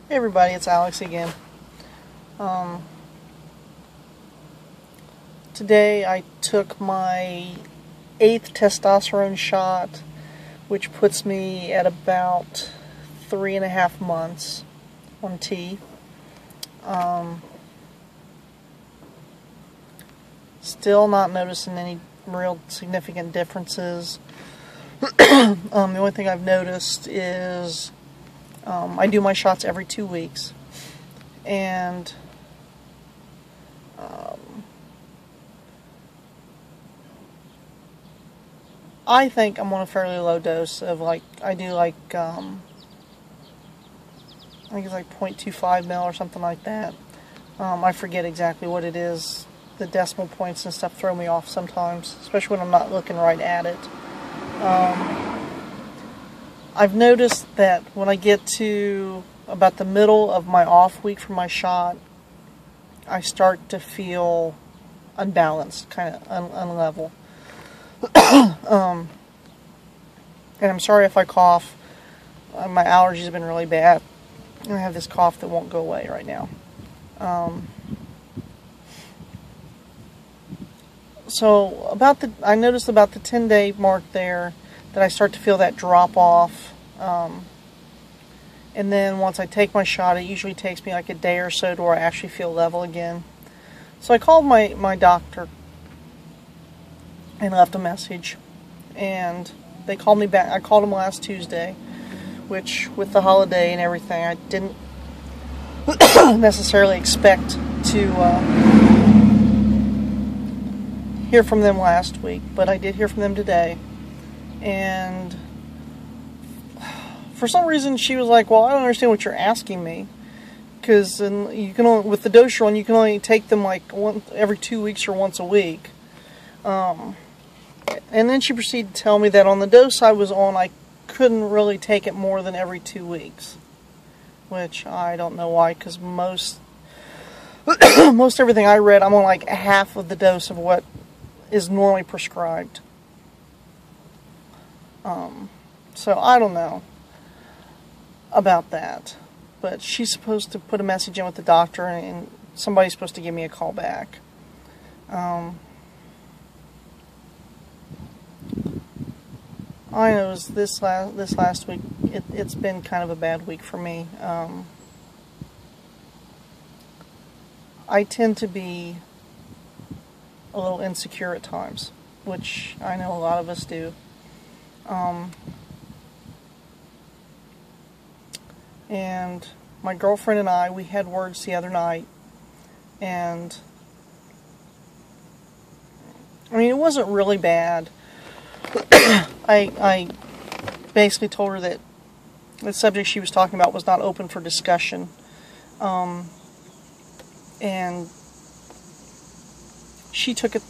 Hey everybody, it's Alex again. Today I took my 8th testosterone shot, which puts me at about 3.5 months on T. Still not noticing any real significant differences. The only thing I've noticed is I do my shots every 2 weeks, and I think I'm on a fairly low dose of I think it's like 0.25 mil or something like that. I forget exactly what it is. The decimal points and stuff throw me off sometimes, especially when I'm not looking right at it. I've noticed that when I get to about the middle of my off week for my shot, I start to feel unbalanced, kind of unlevel. And I'm sorry if I cough. My allergies have been really bad. I have this cough that won't go away right now. So I noticed about the 10-day mark there that I start to feel that drop off. And then once I take my shot, it usually takes me like a day or so to where I actually feel level again. So I called my doctor and left a message, and they called me back. I called them last Tuesday, which with the holiday and everything, I didn't necessarily expect to hear from them last week, but I did hear from them today. And for some reason she was like, well, I don't understand what you're asking me, because you can only, with the dose you're on, you can only take them like every 2 weeks or once a week. And then she proceeded to tell me that on the dose I was on, I couldn't really take it more than every 2 weeks, which I don't know why, because most everything I read, I'm on like half of the dose of what is normally prescribed. So I don't know about that, but she's supposed to put a message in with the doctor, and somebody's supposed to give me a call back. I know this last week, it's been kind of a bad week for me. I tend to be a little insecure at times, which I know a lot of us do. And my girlfriend and I, we had words the other night, and I mean, it wasn't really bad. I basically told her that the subject she was talking about was not open for discussion, and she took it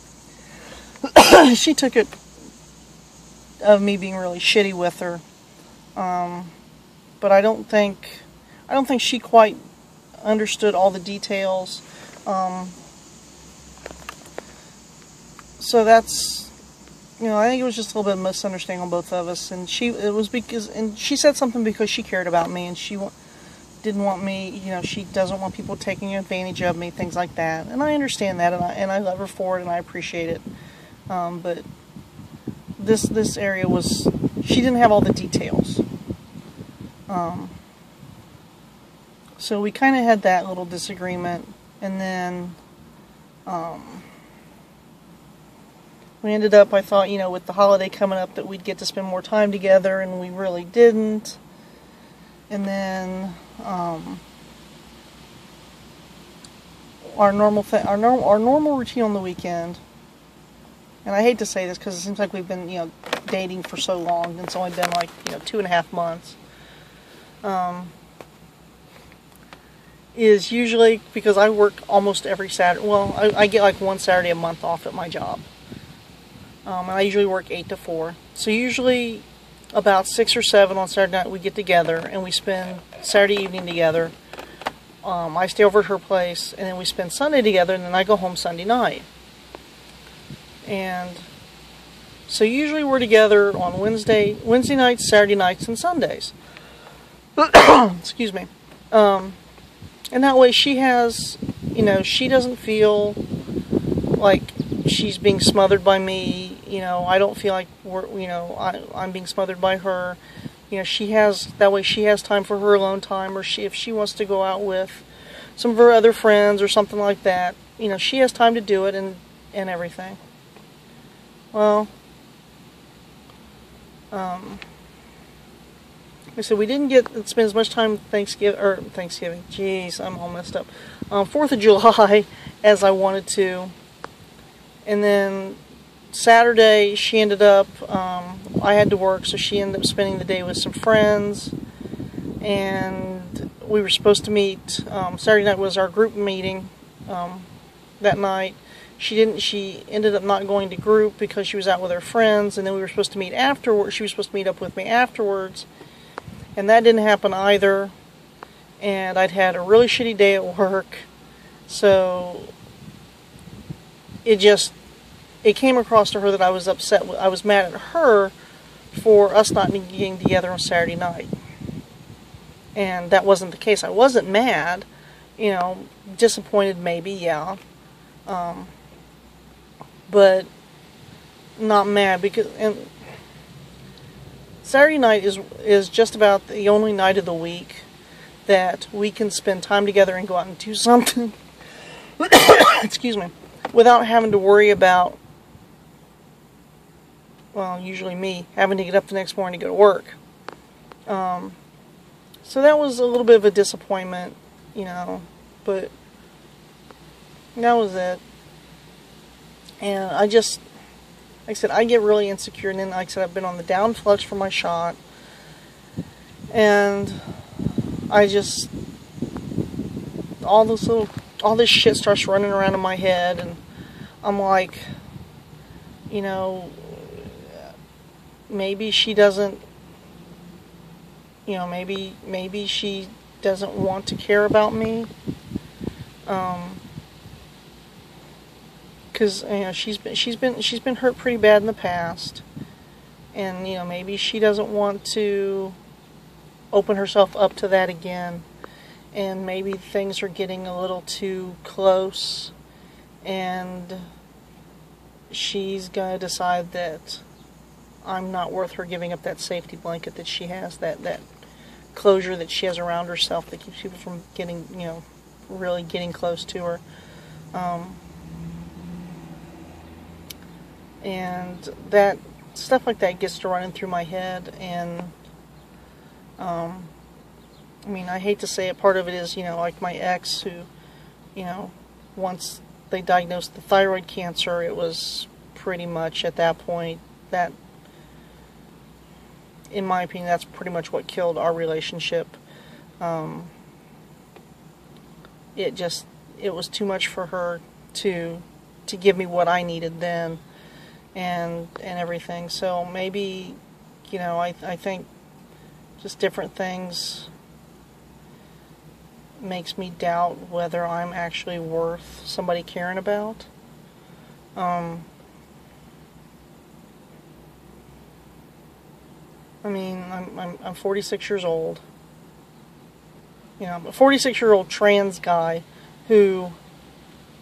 of me being really shitty with her, but I don't think she quite understood all the details. So that's, I think it was just a little bit of misunderstanding on both of us, and she said something because she cared about me, and she didn't want me, she doesn't want people taking advantage of me, things like that, and I understand that, and I love her for it, and I appreciate it, but this area was, she didn't have all the details, so we kind of had that little disagreement, and then, we ended up, I thought, with the holiday coming up, that we'd get to spend more time together, and we really didn't. And then our normal routine on the weekend. And I hate to say this because it seems like we've been, dating for so long. It's only been like, 2.5 months. Is usually because I work almost every Saturday. Well, I get like one Saturday a month off at my job. And I usually work 8 to 4. So usually about 6 or 7 on Saturday night we get together and we spend Saturday evening together. I stay over at her place, and then we spend Sunday together, and then I go home Sunday night. And so usually we're together on Wednesday nights, Saturday nights, and Sundays. Excuse me. And that way she has, she doesn't feel like she's being smothered by me. I don't feel like I'm being smothered by her. That way she has time for her alone time, or if she wants to go out with some of her other friends or something like that, she has time to do it and everything. Well, like I said, we didn't get to spend as much time Thanksgiving. Jeez, I'm all messed up. 4th of July as I wanted to. And then Saturday, she ended up, I had to work, so she ended up spending the day with some friends. And we were supposed to meet, Saturday night was our group meeting that night. She ended up not going to group because she was out with her friends, and then we were supposed to meet afterwards. She was supposed to meet up with me afterwards, and that didn't happen either. And I'd had a really shitty day at work, so it came across to her that I was upset. I was mad at her for us not getting together on Saturday night. And that wasn't the case. I wasn't mad, disappointed maybe, yeah. But not mad, because Saturday night is just about the only night of the week that we can spend time together and go out and do something. Excuse me. Without having to worry about, well, usually me, having to get up the next morning to go to work. So that was a little bit of a disappointment, but that was it. And like I said, I get really insecure, and then, like I said, I've been on the down flux for my shot, and all this shit starts running around in my head, and I'm like, maybe she doesn't, maybe she doesn't want to care about me, because she's been hurt pretty bad in the past, and maybe she doesn't want to open herself up to that again, and maybe things are getting a little too close, and she's gonna decide that I'm not worth her giving up that safety blanket that she has, that closure that she has around herself that keeps people from getting, really getting close to her. And that stuff like that gets to running through my head, and I hate to say it, part of it is, like my ex, who, once they diagnosed the thyroid cancer, it was pretty much at that point that, in my opinion, that's pretty much what killed our relationship. It was too much for her to give me what I needed then, and everything. So maybe, I think just different things makes me doubt whether I'm actually worth somebody caring about. I'm 46 years old. I'm a 46-year-old trans guy who,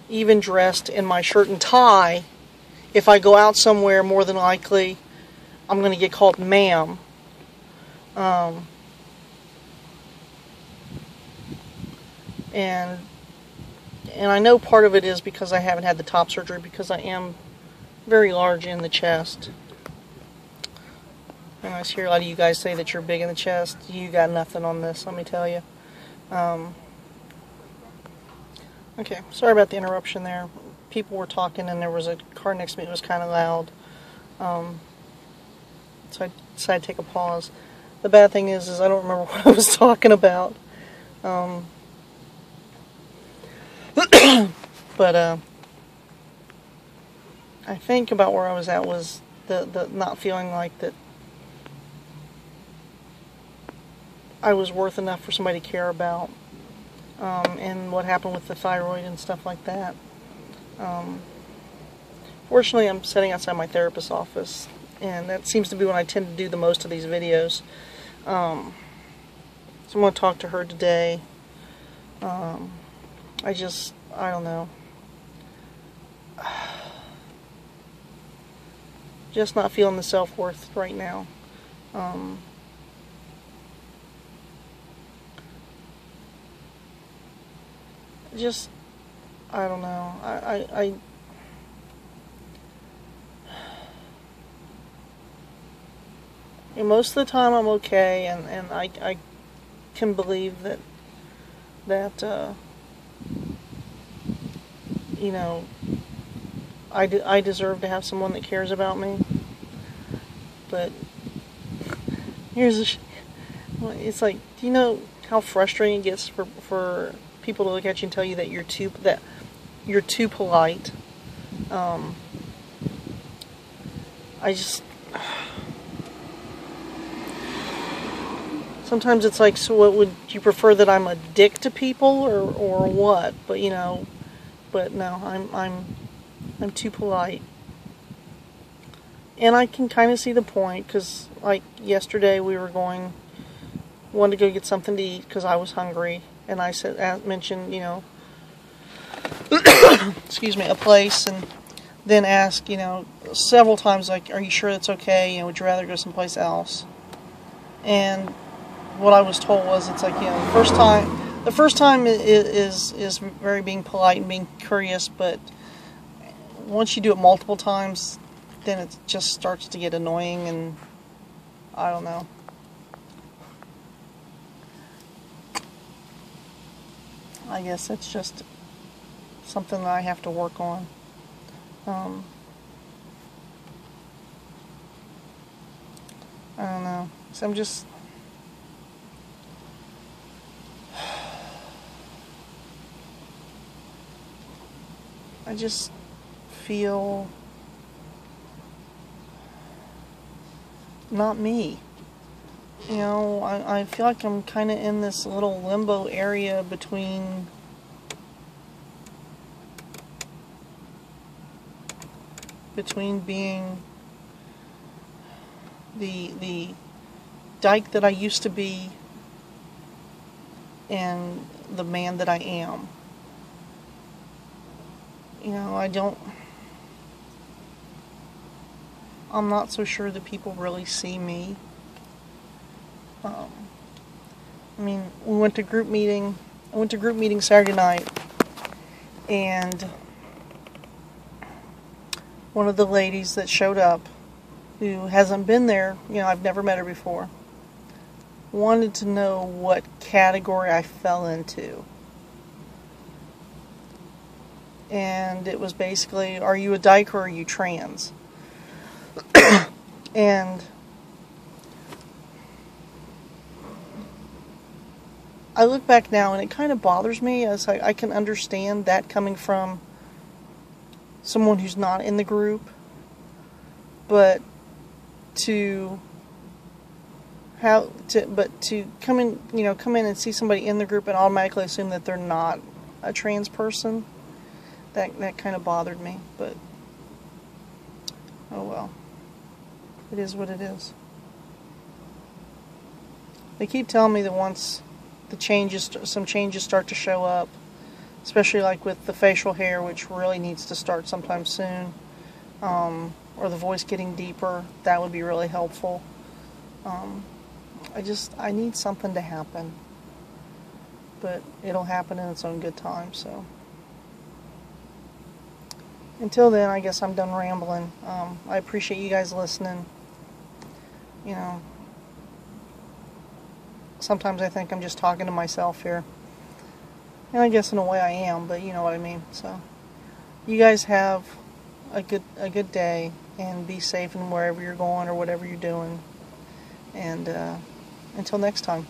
even dressed in my shirt and tie, if I go out somewhere, more than likely I'm going to get called ma'am. And I know part of it is because I haven't had the top surgery, because I am very large in the chest. And I hear a lot of you guys say that you're big in the chest. You got nothing on this, let me tell you. Okay, sorry about the interruption there. People were talking, and there was a car next to me that was kind of loud. So I decided to take a pause. The bad thing is I don't remember what I was talking about. But I think about where I was at was the not feeling like that I was worth enough for somebody to care about, and what happened with the thyroid and stuff like that. Fortunately, I'm sitting outside my therapist's office, and that seems to be when I tend to do the most of these videos. So I'm going to talk to her today I don't know. Just not feeling the self-worth right now. Just, I don't know. And most of the time I'm okay, and I can believe that you know, I deserve to have someone that cares about me. But here's it's like, do you know how frustrating it gets for people to look at you and tell you that you're too polite? I just, sometimes it's like, so what, would you prefer that I'm a dick to people or what? But but no, I'm too polite. And I can kind of see the point, because like yesterday we wanted to go get something to eat because I was hungry, and I mentioned, excuse me, a place, and then asked, several times, like, are you sure that's okay? Would you rather go someplace else? And what I was told was, it's like, the first time is very being polite and being courteous, but once you do it multiple times, then it just starts to get annoying, and I don't know. I guess that's just something that I have to work on. I don't know. So I just feel not me. I feel like I'm kind of in this little limbo area between being the dyke that I used to be and the man that I am. I'm not so sure that people really see me. We went to group meeting. I went to group meeting Saturday night, and one of the ladies that showed up, who hasn't been there, I've never met her before, wanted to know what category I fell into. And it was basically, are you a dyke or are you trans? And I look back now and it kind of bothers me, as I can understand that coming from someone who's not in the group, but to come in and see somebody in the group and automatically assume that they're not a trans person, that kind of bothered me. But oh well, it is what it is. They keep telling me that once some changes start to show up, especially like with the facial hair, which really needs to start sometime soon, or the voice getting deeper, that would be really helpful. I need something to happen, but it'll happen in its own good time. So until then, I guess I'm done rambling. I appreciate you guys listening. Sometimes I think I'm just talking to myself here. And I guess in a way I am, but you know what I mean. So you guys have a good day, and be safe in wherever you're going or whatever you're doing. And until next time.